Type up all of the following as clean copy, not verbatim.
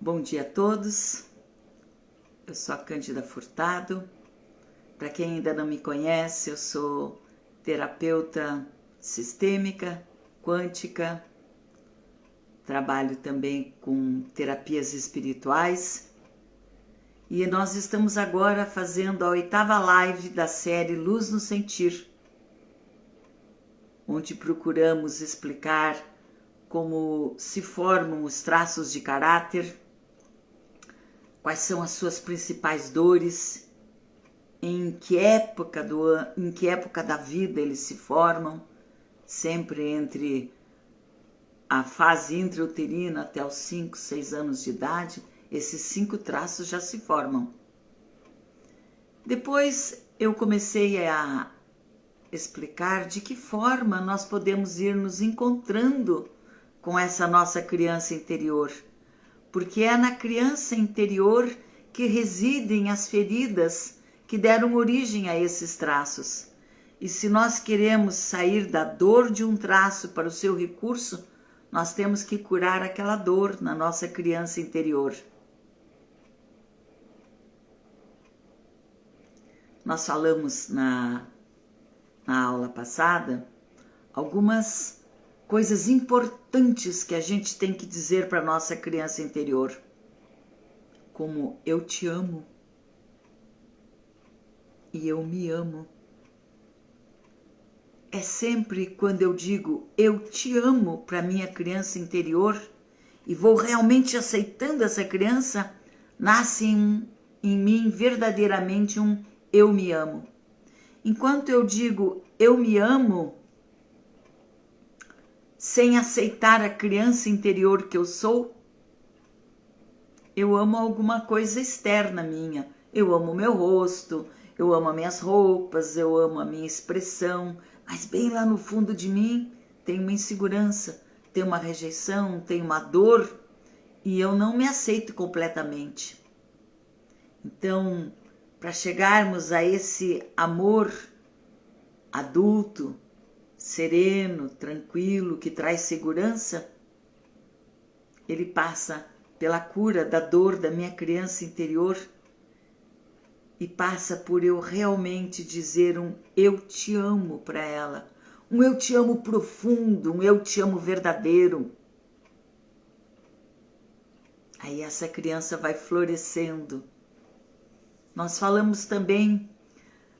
Bom dia a todos, eu sou a Cândida Furtado. Para quem ainda não me conhece, eu sou terapeuta sistêmica, quântica, trabalho também com terapias espirituais e nós estamos agora fazendo a 8ª live da série Luz no Sentir, onde procuramos explicar como se formam os traços de caráter, quais são as suas principais dores, em que época da vida eles se formam, sempre entre a fase intrauterina até os 5, 6 anos de idade, esses 5 traços já se formam. Depois eu comecei a explicar de que forma nós podemos ir nos encontrando com essa nossa criança interior, porque é na criança interior que residem as feridas que deram origem a esses traços. E se nós queremos sair da dor de um traço para o seu recurso, nós temos que curar aquela dor na nossa criança interior. Nós falamos na aula passada algumas coisas importantes que a gente tem que dizer para a nossa criança interior, como eu te amo e eu me amo. É sempre quando eu digo eu te amo para minha criança interior e vou realmente aceitando essa criança, nasce em mim verdadeiramente um eu me amo. Enquanto eu digo eu me amo, sem aceitar a criança interior que eu sou, eu amo alguma coisa externa minha. Eu amo o meu rosto, eu amo as minhas roupas, eu amo a minha expressão, mas bem lá no fundo de mim tem uma insegurança, tem uma rejeição, tem uma dor e eu não me aceito completamente. Então, para chegarmos a esse amor adulto, sereno, tranquilo, que traz segurança, ele passa pela cura da dor da minha criança interior e passa por eu realmente dizer um eu te amo para ela, um eu te amo profundo, um eu te amo verdadeiro. Aí essa criança vai florescendo. Nós falamos também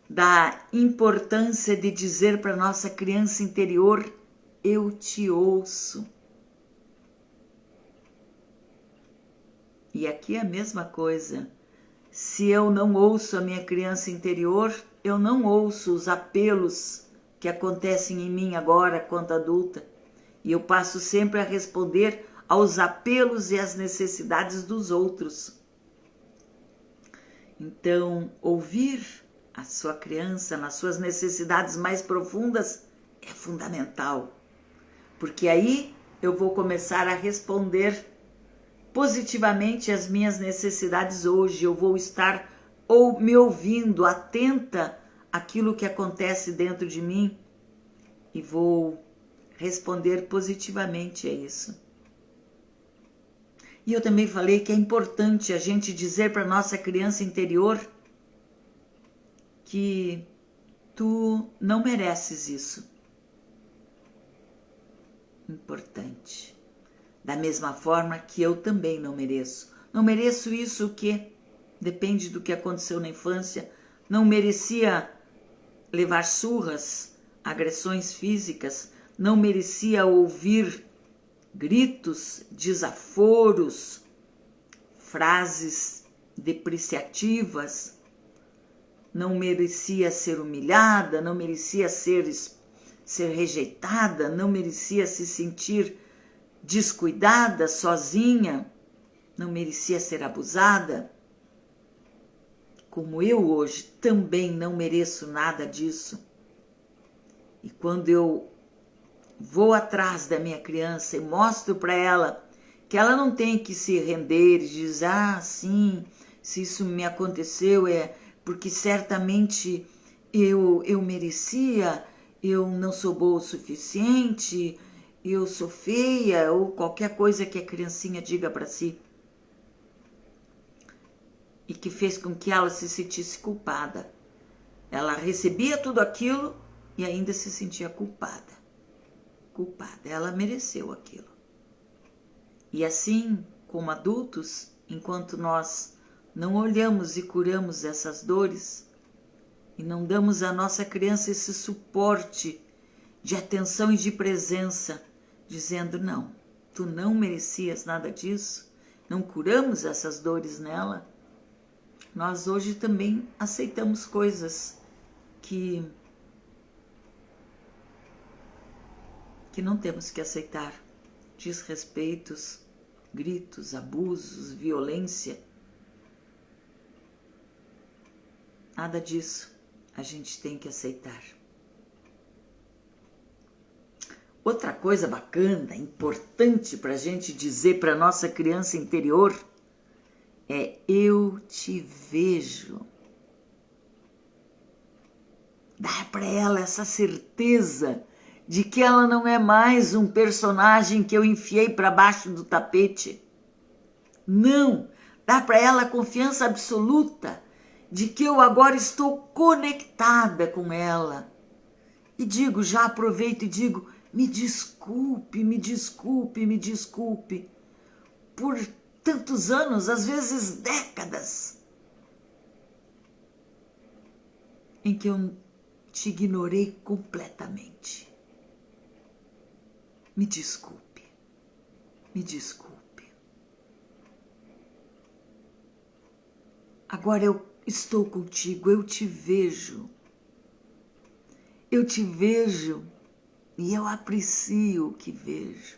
da importância de dizer para nossa criança interior, eu te ouço. E aqui é a mesma coisa. Se eu não ouço a minha criança interior, eu não ouço os apelos que acontecem em mim agora, quanto adulta. E eu passo sempre a responder aos apelos e às necessidades dos outros. Então, ouvir a sua criança nas suas necessidades mais profundas é fundamental, porque aí eu vou começar a responder positivamente às minhas necessidades hoje, eu vou estar me ouvindo, atenta àquilo que acontece dentro de mim e vou responder positivamente a isso. E eu também falei que é importante a gente dizer para a nossa criança interior que tu não mereces isso. Importante. Da mesma forma que eu também não mereço. Não mereço isso que depende do que aconteceu na infância. Não merecia levar surras, agressões físicas. Não merecia ouvir gritos, desaforos, frases depreciativas. Não merecia ser humilhada, não merecia ser rejeitada, não merecia se sentir descuidada, sozinha, não merecia ser abusada. Como eu hoje também não mereço nada disso. E quando eu vou atrás da minha criança e mostro para ela que ela não tem que se render e dizer, sim, se isso me aconteceu é porque certamente eu merecia, eu não sou boa o suficiente, eu sou feia, ou qualquer coisa que a criancinha diga para si. e que fez com que ela se sentisse culpada. Ela recebia tudo aquilo e ainda se sentia culpada. Culpada, ela mereceu aquilo. E assim, como adultos, enquanto nós não olhamos e curamos essas dores e não damos à nossa criança esse suporte de atenção e de presença, dizendo, não, tu não merecias nada disso, não curamos essas dores nela, nós hoje também aceitamos coisas que não temos que aceitar. Desrespeitos, gritos, abusos, violência. Nada disso a gente tem que aceitar. Outra coisa bacana, importante para a gente dizer para a nossa criança interior é: eu te vejo. Dar para ela essa certeza de que ela não é mais um personagem que eu enfiei para baixo do tapete. Não, dá para ela a confiança absoluta de que eu agora estou conectada com ela. E digo, já aproveito e digo, me desculpe, me desculpe, me desculpe por tantos anos, às vezes décadas, em que eu te ignorei completamente. Me desculpe, me desculpe. Agora eu estou contigo, eu te vejo. Eu te vejo e eu aprecio o que vejo.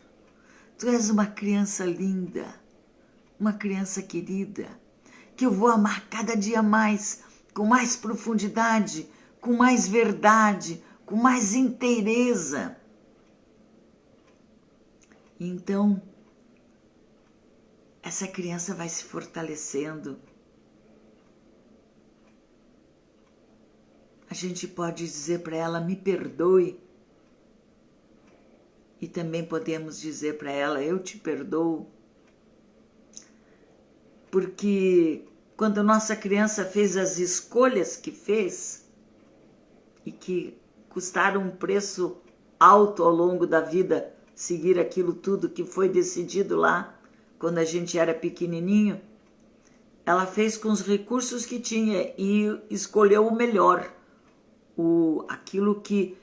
Tu és uma criança linda, uma criança querida, que eu vou amar cada dia mais, com mais profundidade, com mais verdade, com mais inteireza. Então, essa criança vai se fortalecendo. A gente pode dizer para ela, me perdoe. E também podemos dizer para ela, eu te perdoo. Porque quando a nossa criança fez as escolhas que fez, e que custaram um preço alto ao longo da vida, seguir aquilo tudo que foi decidido lá, quando a gente era pequenininho, ela fez com os recursos que tinha e escolheu o melhor, aquilo que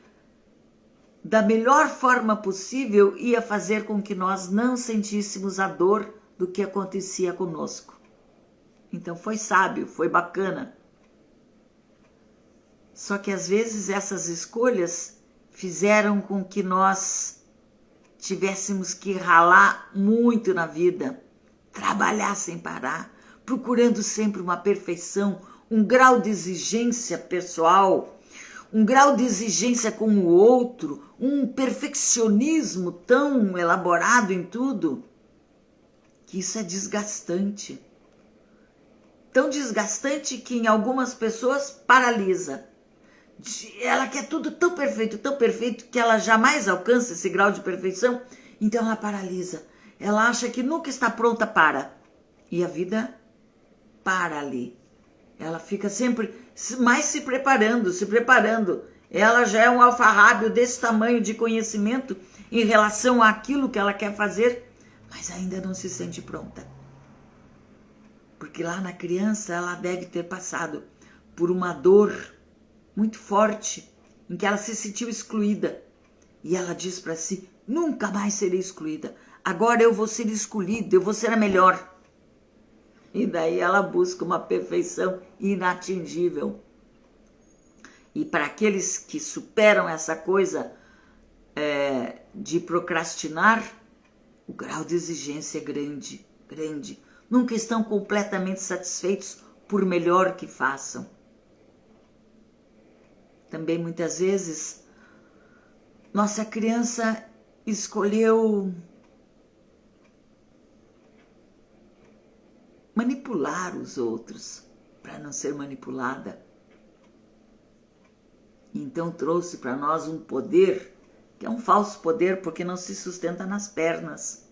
da melhor forma possível ia fazer com que nós não sentíssemos a dor do que acontecia conosco. Então foi sábio, foi bacana. Só que às vezes essas escolhas fizeram com que nós tivéssemos que ralar muito na vida, trabalhar sem parar, procurando sempre uma perfeição, um grau de exigência pessoal, um grau de exigência com o outro, um perfeccionismo tão elaborado em tudo, que isso é desgastante. Tão desgastante que em algumas pessoas paralisa. Ela quer tudo tão perfeito, que ela jamais alcança esse grau de perfeição, então ela paralisa. Ela acha que nunca está pronta para. E a vida para ali. Ela fica sempre mais se preparando. Ela já é um alfarrábio desse tamanho de conhecimento em relação àquilo que ela quer fazer, mas ainda não se sente pronta. Porque lá na criança ela deve ter passado por uma dor muito forte, em que ela se sentiu excluída. E ela diz para si, nunca mais serei excluída. Agora eu vou ser escolhida, eu vou ser a melhor. E daí ela busca uma perfeição inatingível. E para aqueles que superam essa coisa de procrastinar, o grau de exigência é grande, grande. Nunca estão completamente satisfeitos por melhor que façam. Também muitas vezes, nossa criança escolheu manipular os outros para não ser manipulada. Então trouxe para nós um poder, que é um falso poder porque não se sustenta nas pernas,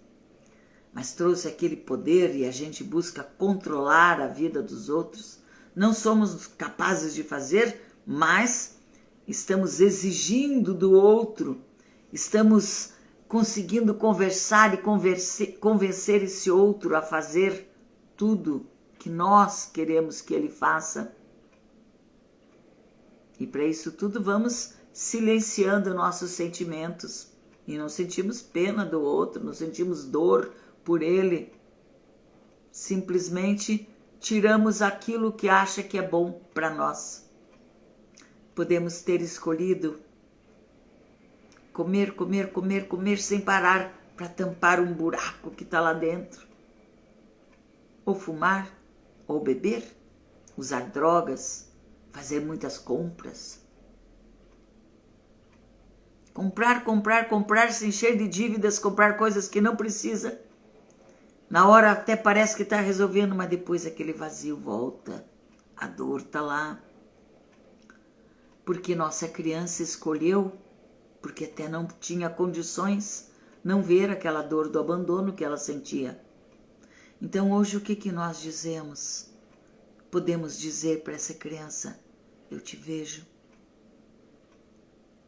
mas trouxe aquele poder e a gente busca controlar a vida dos outros. Não somos capazes de fazer, mas estamos exigindo do outro, estamos conseguindo conversar e convencer esse outro a fazer tudo que nós queremos que ele faça. E para isso tudo vamos silenciando nossos sentimentos e não sentimos pena do outro, não sentimos dor por ele. Simplesmente tiramos aquilo que acha que é bom para nós. Podemos ter escolhido comer, comer, comer, comer sem parar para tampar um buraco que está lá dentro. Ou fumar, ou beber, usar drogas, fazer muitas compras. Comprar, comprar, comprar, se encher de dívidas, comprar coisas que não precisa. Na hora até parece que está resolvendo, mas depois aquele vazio volta. A dor está lá. Porque nossa criança escolheu, porque até não tinha condições, não ver aquela dor do abandono que ela sentia. Então hoje o que nós dizemos? Podemos dizer para essa criança: eu te vejo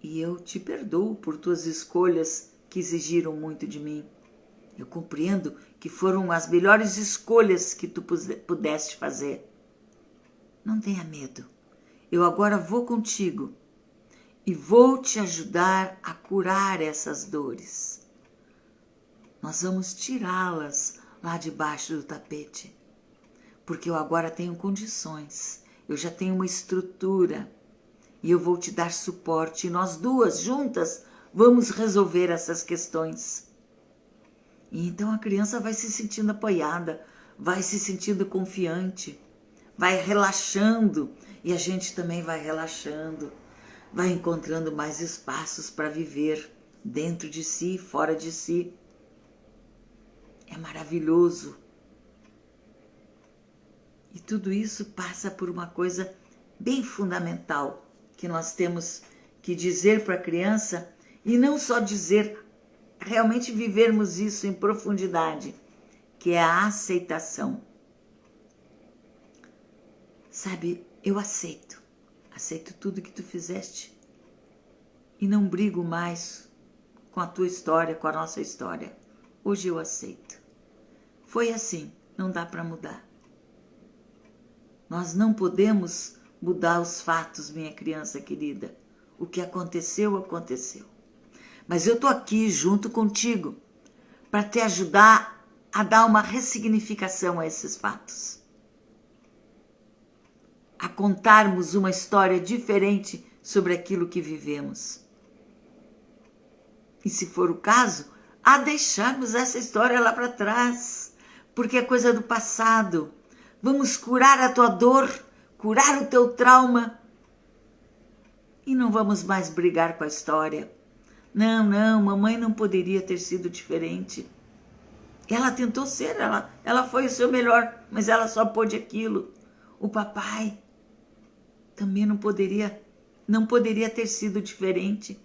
e eu te perdoo por tuas escolhas que exigiram muito de mim. Eu compreendo que foram as melhores escolhas que tu pudeste fazer. Não tenha medo. Eu agora vou contigo e vou te ajudar a curar essas dores. Nós vamos tirá-las lá debaixo do tapete, porque eu agora tenho condições, eu já tenho uma estrutura e eu vou te dar suporte e nós duas juntas vamos resolver essas questões. E então a criança vai se sentindo apoiada, vai se sentindo confiante, vai relaxando e a gente também vai relaxando, vai encontrando mais espaços para viver dentro de si, fora de si. É maravilhoso. E tudo isso passa por uma coisa bem fundamental que nós temos que dizer para a criança, e não só dizer, realmente vivermos isso em profundidade, que é a aceitação. Sabe, eu aceito tudo que tu fizeste e não brigo mais com a tua história, com a nossa história. Hoje eu aceito. Foi assim, não dá para mudar. Nós não podemos mudar os fatos, minha criança querida. O que aconteceu, aconteceu. Mas eu estou aqui junto contigo para te ajudar a dar uma ressignificação a esses fatos. A contarmos uma história diferente sobre aquilo que vivemos. E se for o caso, a deixarmos essa história lá para trás, porque é coisa do passado. Vamos curar a tua dor, curar o teu trauma e não vamos mais brigar com a história. Não, mamãe não poderia ter sido diferente. Ela tentou ser, ela foi o seu melhor, mas ela só pôde aquilo. O papai também não poderia ter sido diferente.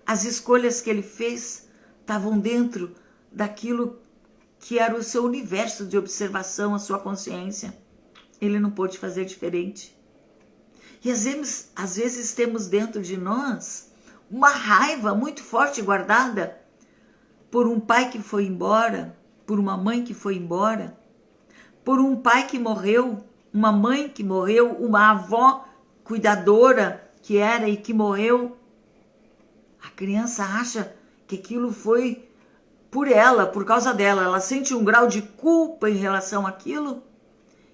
As escolhas que ele fez estavam dentro daquilo que era o seu universo de observação, a sua consciência. Ele não pôde fazer diferente. E às vezes temos dentro de nós uma raiva muito forte guardada por um pai que foi embora, por uma mãe que foi embora, por um pai que morreu, uma mãe que morreu, uma avó cuidadora que era e que morreu. A criança acha que aquilo foi por ela, por causa dela. Ela sente um grau de culpa em relação àquilo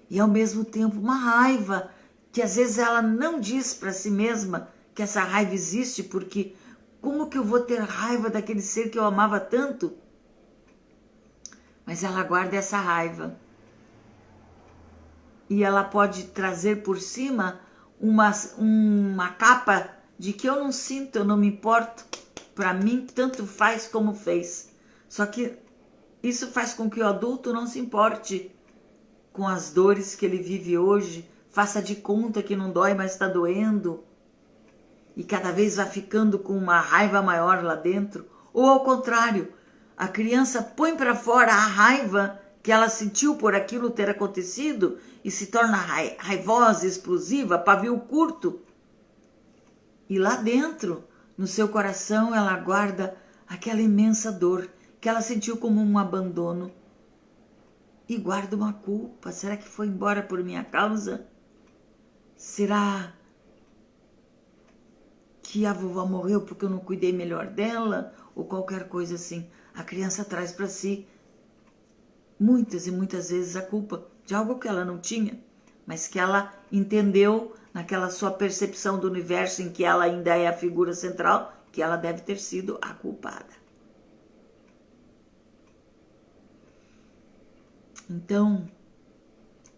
e ao mesmo tempo uma raiva que às vezes ela não diz para si mesma que essa raiva existe, porque como que eu vou ter raiva daquele ser que eu amava tanto? Mas ela guarda essa raiva e ela pode trazer por cima uma capa de que eu não sinto, eu não me importo, para mim tanto faz como fez. Só que isso faz com que o adulto não se importe com as dores que ele vive hoje, faça de conta que não dói, mas está doendo, e cada vez vai ficando com uma raiva maior lá dentro. Ou ao contrário, a criança põe para fora a raiva que ela sentiu por aquilo ter acontecido e se torna raivosa, explosiva, pavio curto. E lá dentro, no seu coração, ela guarda aquela imensa dor que ela sentiu como um abandono. E guarda uma culpa. Será que foi embora por minha causa? Será que a vovó morreu porque eu não cuidei melhor dela? Ou qualquer coisa assim. A criança traz para si muitas e muitas vezes a culpa de algo que ela não tinha, mas que ela entendeu naquela sua percepção do universo em que ela ainda é a figura central, que ela deve ter sido a culpada. Então,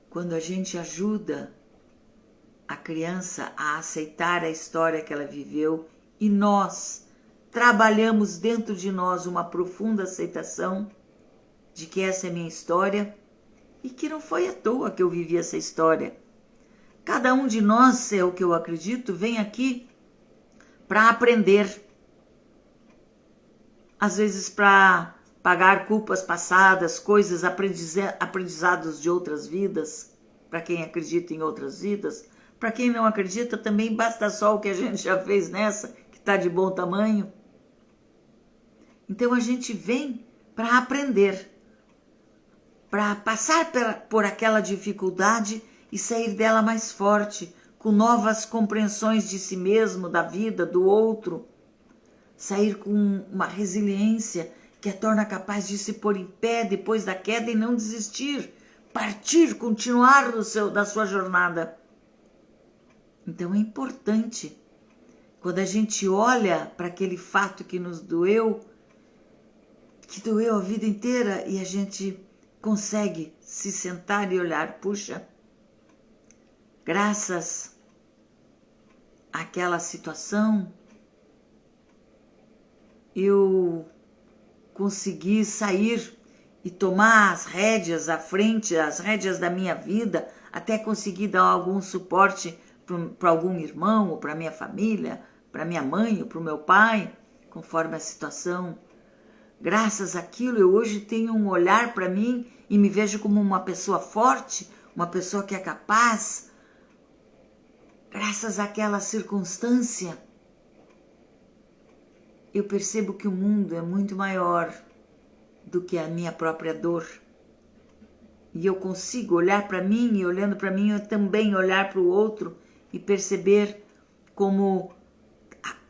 quando a gente ajuda a criança a aceitar a história que ela viveu e nós trabalhamos dentro de nós uma profunda aceitação de que essa é minha história e que não foi à toa que eu vivi essa história. Cada um de nós, é o que eu acredito, vem aqui para aprender. Às vezes para pagar culpas passadas, coisas, aprendizados de outras vidas, para quem acredita em outras vidas. Para quem não acredita, também basta só o que a gente já fez nessa, que está de bom tamanho. Então a gente vem para aprender, para passar por aquela dificuldade e sair dela mais forte, com novas compreensões de si mesmo, da vida, do outro. Sair com uma resiliência que a torna capaz de se pôr em pé depois da queda e não desistir, partir, continuar da sua jornada. Então é importante, quando a gente olha para aquele fato que nos doeu, que doeu a vida inteira, e a gente consegue se sentar e olhar, puxa, graças àquela situação, eu consegui sair e tomar as rédeas à frente, as rédeas da minha vida, até conseguir dar algum suporte para algum irmão, ou para minha família, para minha mãe, ou para o meu pai, conforme a situação. Graças àquilo, eu hoje tenho um olhar para mim e me vejo como uma pessoa forte, uma pessoa que é capaz. Graças àquela circunstância, eu percebo que o mundo é muito maior do que a minha própria dor. E eu consigo olhar para mim, e olhando para mim, eu também olhar para o outro e perceber como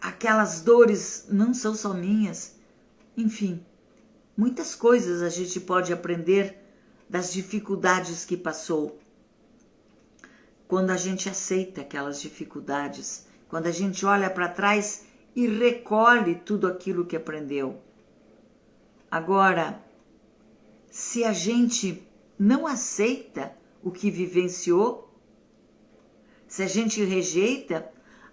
aquelas dores não são só minhas. Enfim, muitas coisas a gente pode aprender das dificuldades que passou. Quando a gente aceita aquelas dificuldades, quando a gente olha para trás e recolhe tudo aquilo que aprendeu. Agora, se a gente não aceita o que vivenciou, se a gente rejeita,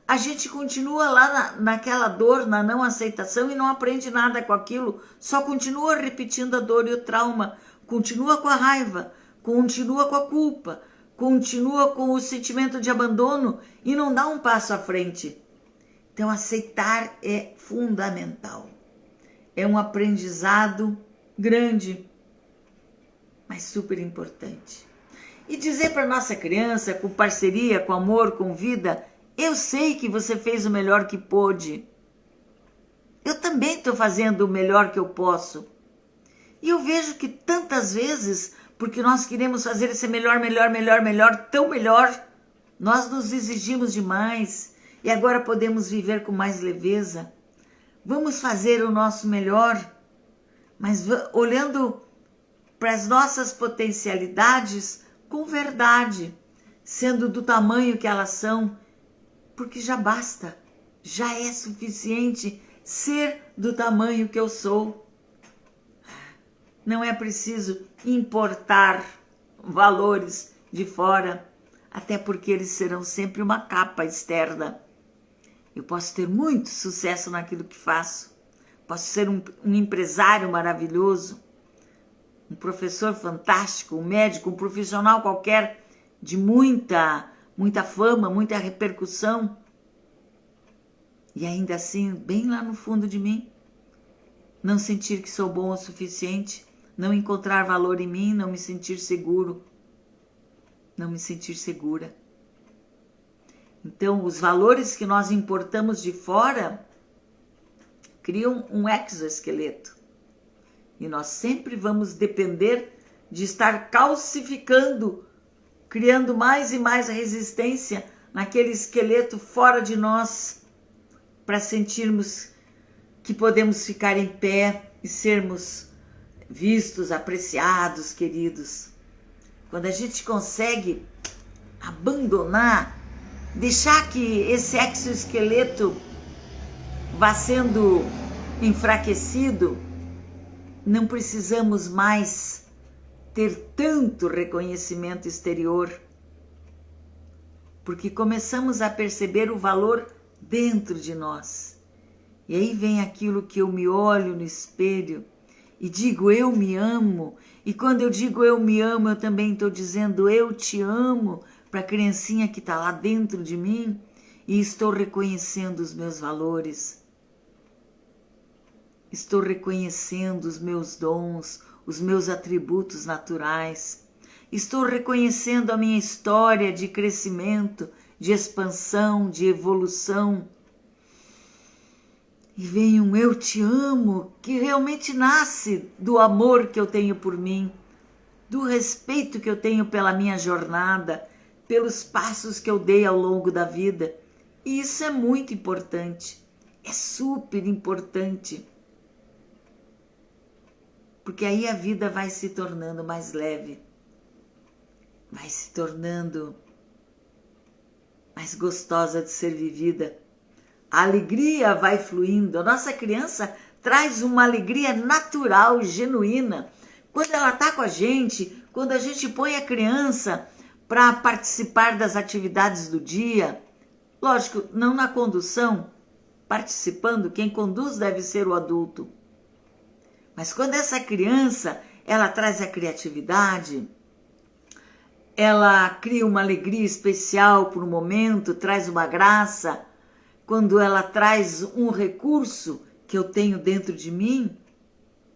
a gente continua lá naquela dor, na não aceitação, e não aprende nada com aquilo, só continua repetindo a dor e o trauma, continua com a raiva, continua com a culpa, continua com o sentimento de abandono e não dá um passo à frente. Então, aceitar é fundamental. É um aprendizado grande, mas super importante. E dizer para nossa criança, com parceria, com amor, com vida, eu sei que você fez o melhor que pôde. Eu também estou fazendo o melhor que eu posso. E eu vejo que tantas vezes, porque nós queremos fazer esse melhor, tão melhor, nós nos exigimos demais e agora podemos viver com mais leveza. Vamos fazer o nosso melhor, mas olhando para as nossas potencialidades com verdade, sendo do tamanho que elas são, porque já basta, já é suficiente ser do tamanho que eu sou. Não é preciso importar valores de fora, até porque eles serão sempre uma capa externa. Eu posso ter muito sucesso naquilo que faço, posso ser um empresário maravilhoso, um professor fantástico, um médico, um profissional qualquer de muita fama, muita repercussão. E ainda assim, bem lá no fundo de mim, não sentir que sou bom o suficiente, não encontrar valor em mim, não me sentir seguro, não me sentir segura. Então, os valores que nós importamos de fora criam um exoesqueleto. E nós sempre vamos depender de estar calcificando, criando mais e mais resistência naquele esqueleto fora de nós, para sentirmos que podemos ficar em pé e sermos vistos, apreciados, queridos. Quando a gente consegue abandonar, deixar que esse exoesqueleto vá sendo enfraquecido, não precisamos mais ter tanto reconhecimento exterior, porque começamos a perceber o valor dentro de nós. E aí vem aquilo que eu me olho no espelho e digo, eu me amo. E quando eu digo eu me amo, eu também estou dizendo eu te amo para a criancinha que está lá dentro de mim, e estou reconhecendo os meus valores. Estou reconhecendo os meus dons, os meus atributos naturais. Estou reconhecendo a minha história de crescimento, de expansão, de evolução. E vem um eu te amo que realmente nasce do amor que eu tenho por mim, do respeito que eu tenho pela minha jornada, pelos passos que eu dei ao longo da vida. E isso é muito importante, é super importante. Porque aí a vida vai se tornando mais leve, vai se tornando mais gostosa de ser vivida. A alegria vai fluindo. A nossa criança traz uma alegria natural, genuína. Quando ela está com a gente, quando a gente põe a criança para participar das atividades do dia, lógico, não na condução, participando, quem conduz deve ser o adulto. Mas quando essa criança, ela traz a criatividade, ela cria uma alegria especial por um momento, traz uma graça, quando ela traz um recurso que eu tenho dentro de mim,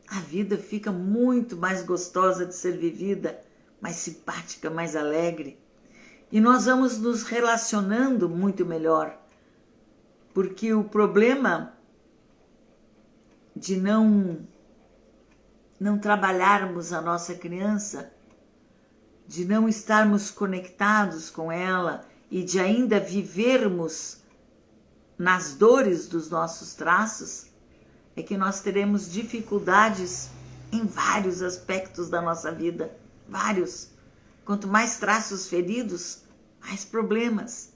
a vida fica muito mais gostosa de ser vivida, mais simpática, mais alegre. E nós vamos nos relacionando muito melhor, porque o problema de não trabalharmos a nossa criança, de não estarmos conectados com ela e de ainda vivermos nas dores dos nossos traços, é que nós teremos dificuldades em vários aspectos da nossa vida, vários. Quanto mais traços feridos, mais problemas.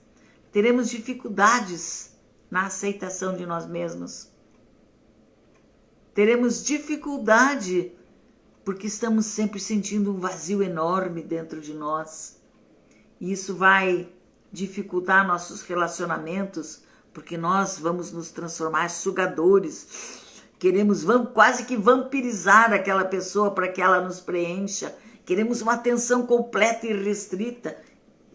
Teremos dificuldades na aceitação de nós mesmos. Teremos dificuldade porque estamos sempre sentindo um vazio enorme dentro de nós. E isso vai dificultar nossos relacionamentos, porque nós vamos nos transformar em sugadores. Vamos quase que vampirizar aquela pessoa para que ela nos preencha. Queremos uma atenção completa e restrita.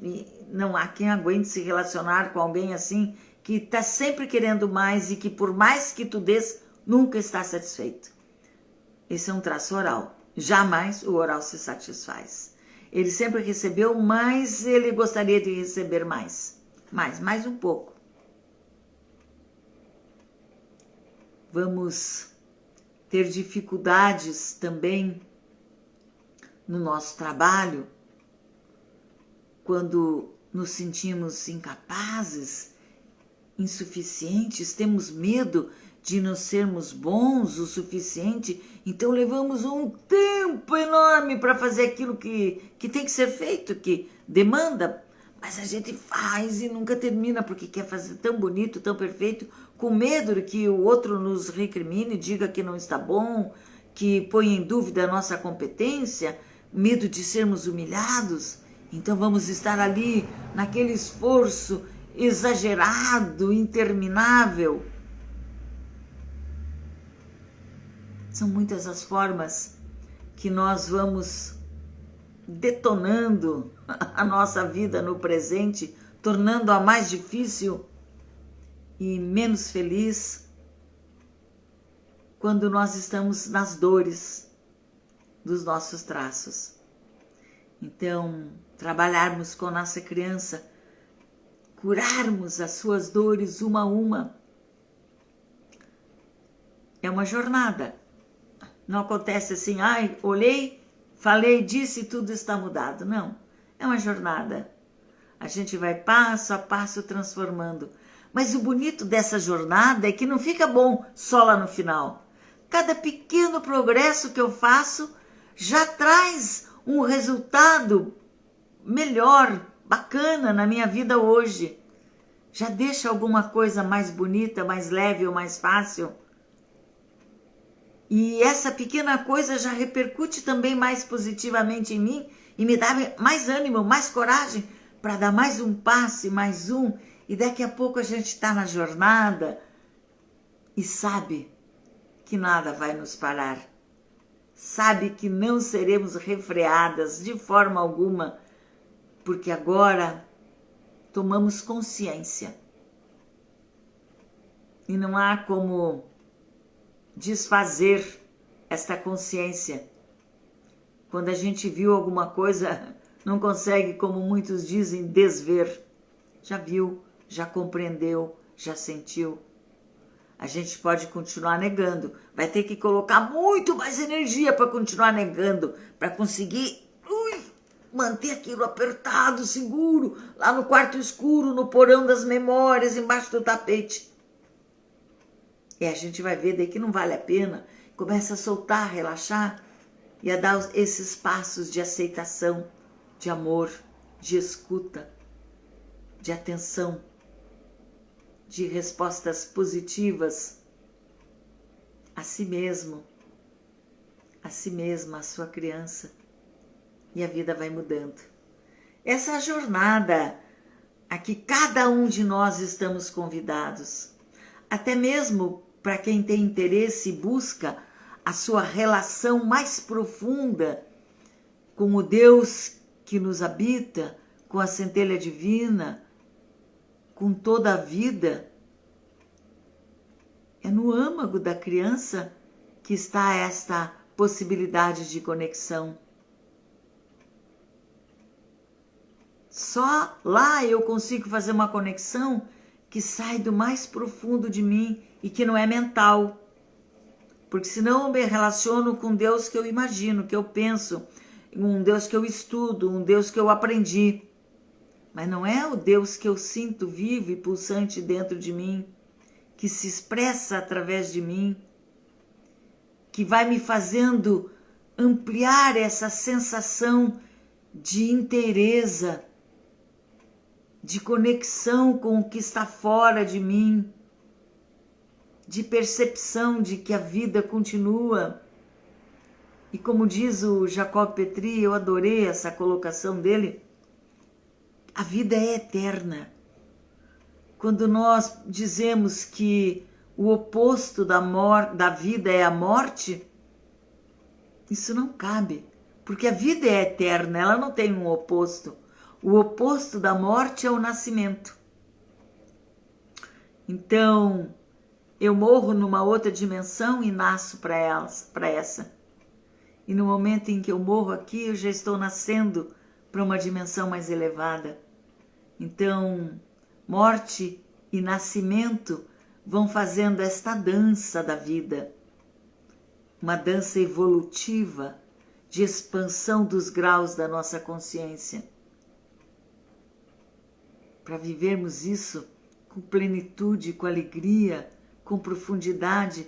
E não há quem aguente se relacionar com alguém assim, que está sempre querendo mais e que por mais que tu dês, nunca está satisfeito. Esse é um traço oral. Jamais o oral se satisfaz. Ele sempre recebeu, mas ele gostaria de receber mais. Mais um pouco. Vamos ter dificuldades também no nosso trabalho, quando nos sentimos incapazes, insuficientes, temos medo de não sermos bons o suficiente, então levamos um tempo enorme para fazer aquilo que tem que ser feito, que demanda, mas a gente faz e nunca termina porque quer fazer tão bonito, tão perfeito, com medo de que o outro nos recrimine, diga que não está bom, que põe em dúvida a nossa competência, medo de sermos humilhados. Então vamos estar ali naquele esforço exagerado, interminável. São muitas as formas que nós vamos detonando a nossa vida no presente, tornando-a mais difícil e menos feliz. quando nós estamos nas dores dos nossos traços. Então, trabalharmos com a nossa criança, curarmos as suas dores uma a uma, é uma jornada. Não acontece assim, ai, olhei, falei, disse e tudo está mudado. Não, é uma jornada. A gente vai passo a passo transformando. Mas o bonito dessa jornada é que não fica bom só lá no final. Cada pequeno progresso que eu faço já traz um resultado melhor, bacana na minha vida hoje. Já deixa alguma coisa mais bonita, mais leve ou mais fácil. E essa pequena coisa já repercute também mais positivamente em mim e me dá mais ânimo, mais coragem para dar mais um passo e mais um. E daqui a pouco a gente está na jornada e sabe que nada vai nos parar. Sabe que não seremos refreadas de forma alguma, porque agora tomamos consciência. E não há como desfazer esta consciência. Quando a gente viu alguma coisa, não consegue, como muitos dizem, desver. Já viu, já compreendeu, já sentiu. A gente pode continuar negando. Vai ter que colocar muito mais energia para continuar negando, para conseguir manter aquilo apertado, seguro, lá no quarto escuro, no porão das memórias, embaixo do tapete. E a gente vai ver daí que não vale a pena. Começa a soltar, relaxar e a dar esses passos de aceitação, de amor, de escuta, de atenção, de respostas positivas a si mesmo, a si mesma, a sua criança, e a vida vai mudando. Essa jornada a que cada um de nós estamos convidados, até mesmo para quem tem interesse e busca a sua relação mais profunda com o Deus que nos habita, com a centelha divina, com toda a vida. É no âmago da criança que está esta possibilidade de conexão. Só lá eu consigo fazer uma conexão que sai do mais profundo de mim e que não é mental. Porque senão eu me relaciono com Deus que eu imagino, que eu penso, um Deus que eu estudo, um Deus que eu aprendi. Mas não é o Deus que eu sinto vivo e pulsante dentro de mim, que se expressa através de mim, que vai me fazendo ampliar essa sensação de inteireza, de conexão com o que está fora de mim, de percepção de que a vida continua. E como diz o Jacob Petri, eu adorei essa colocação dele, a vida é eterna. Quando nós dizemos que o oposto da vida é a morte, isso não cabe, porque a vida é eterna, ela não tem um oposto. O oposto da morte é o nascimento. Então, eu morro numa outra dimensão e nasço para essa. E no momento em que eu morro aqui, eu já estou nascendo para uma dimensão mais elevada. Então, morte e nascimento vão fazendo esta dança da vida. Uma dança evolutiva de expansão dos graus da nossa consciência. Para vivermos isso com plenitude, com alegria, com profundidade,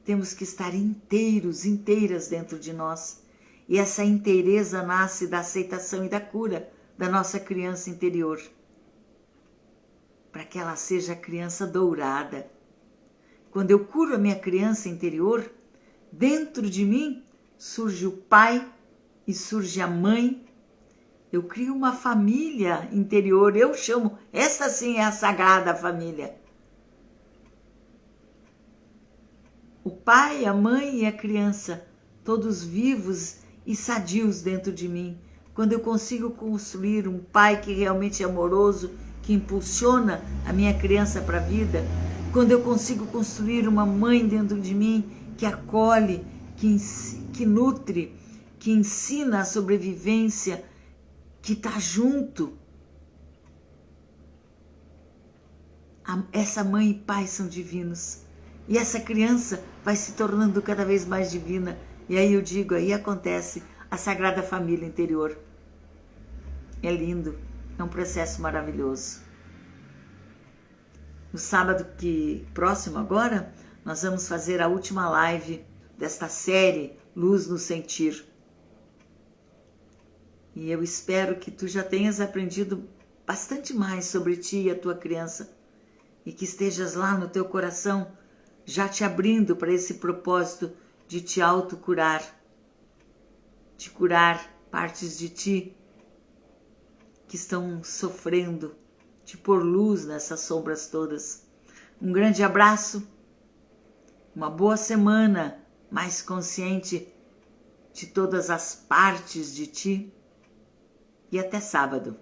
temos que estar inteiras dentro de nós. E essa inteireza nasce da aceitação e da cura da nossa criança interior. Para que ela seja a criança dourada. Quando eu curo a minha criança interior, dentro de mim surge o pai e surge a mãe. Eu crio uma família interior, eu chamo, essa sim é a sagrada família. O pai, a mãe e a criança, todos vivos e sadios dentro de mim. Quando eu consigo construir um pai que realmente é amoroso, que impulsiona a minha criança para a vida, quando eu consigo construir uma mãe dentro de mim que acolhe, que nutre, que ensina a sobrevivência, que está junto. Essa mãe e pai são divinos. E essa criança vai se tornando cada vez mais divina. E aí eu digo, aí acontece a Sagrada Família interior. É lindo, é um processo maravilhoso. No sábado próximo agora, nós vamos fazer a última live desta série Luz no Sentir. E eu espero que tu já tenhas aprendido bastante mais sobre ti e a tua criança e que estejas lá no teu coração já te abrindo para esse propósito de te autocurar, de curar partes de ti que estão sofrendo, de pôr luz nessas sombras todas. Um grande abraço, uma boa semana mais consciente de todas as partes de ti e até sábado.